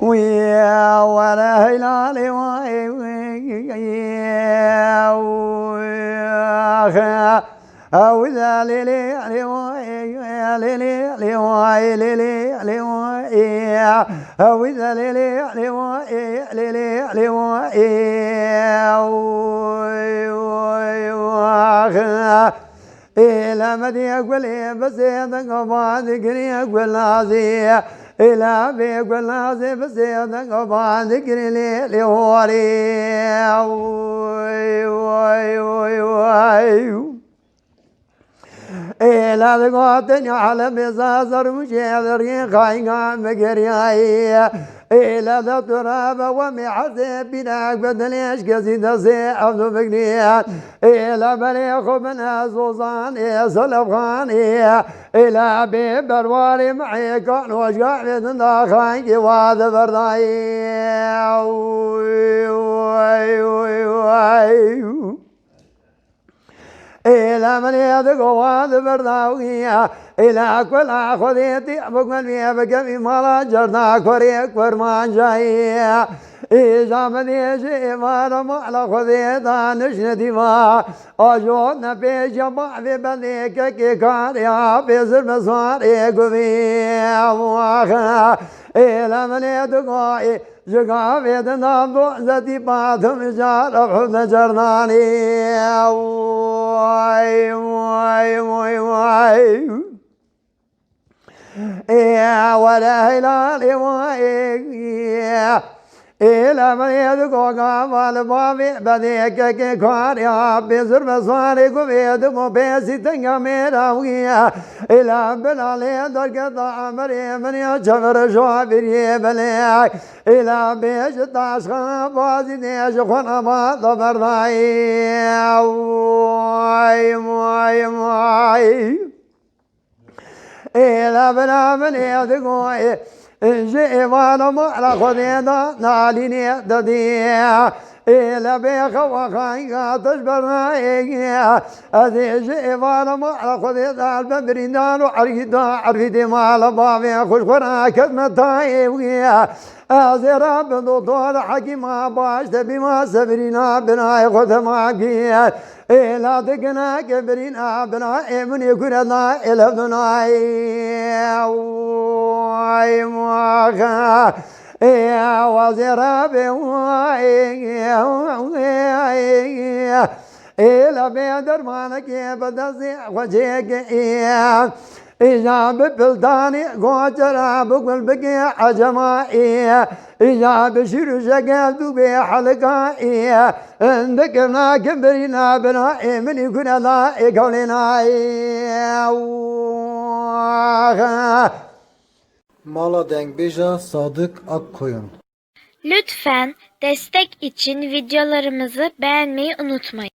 ويا ولا هلالي أو ذا ليلي ليلي ليلي ليلي ليلي أو ذا ليلي ليلي ليلي إلى مدي أقول بس يدق ذكري أقول نازي إلى بيقول نازي بس يدق ذكري لي وري إلى ذقاتني على بزازر مشيذرين خايقا مقرياي إلى ذا تراب ومي حسيب بناك بدليش قصيدة سيحفظ بقنيات إلى بليخ من أسوصان سلفخان إلى ببرواري معي كان وشقع من خايقي وهذا برداي إلى من يدق وهذا برداوية إلى كل خذيتي أبوك من بكمي مالا جرنا كوريك فرمان جاية إذا من يجي ما رمى على خذيتا نشندي ما أجودنا في جمع في بنيك كي كان يا في سر مسواري قبيا مواخا إلى من يدق جگا ویدنا دوزتی پاتم جار خود جرنانی وای ولا هلال وای إلى من يدقو قامال بابي بديك كي كواريا بزر بسواري كوبيد مبيسي تنقى ميراوية إلى بلالي درك طعمري من يجبر شوابري بليك إلى بيش تاشخان بازي ديش خنا ما ضبرداي موي إلى بلا من يدقو جيوانا معلا خذينا ناليني دديا إلى بيخ وخايقا تجبرنا إيقيا أذي جيوانا معلا خذينا البمرينان وعريدا عريدي مالا بابي خشخنا كذمتا إيقيا أذي رب دكتور حكيما باش بما سبرينا بنا خذ معكيا إلى دقنا كبرينا بنا إيمن يكوننا إلى بناي موخا يا وزير إلى بيدر مالك بدزي وجهك إذا ببلداني قوتر بقول بقي عجمائي إذا بشير شقال دوبي حلقائي ذكرنا كبرنا بنائي من يكون ذائق قولنا Mala Denkbeja Sadık Akkoyun. Lütfen destek için videolarımızı beğenmeyi unutmayın.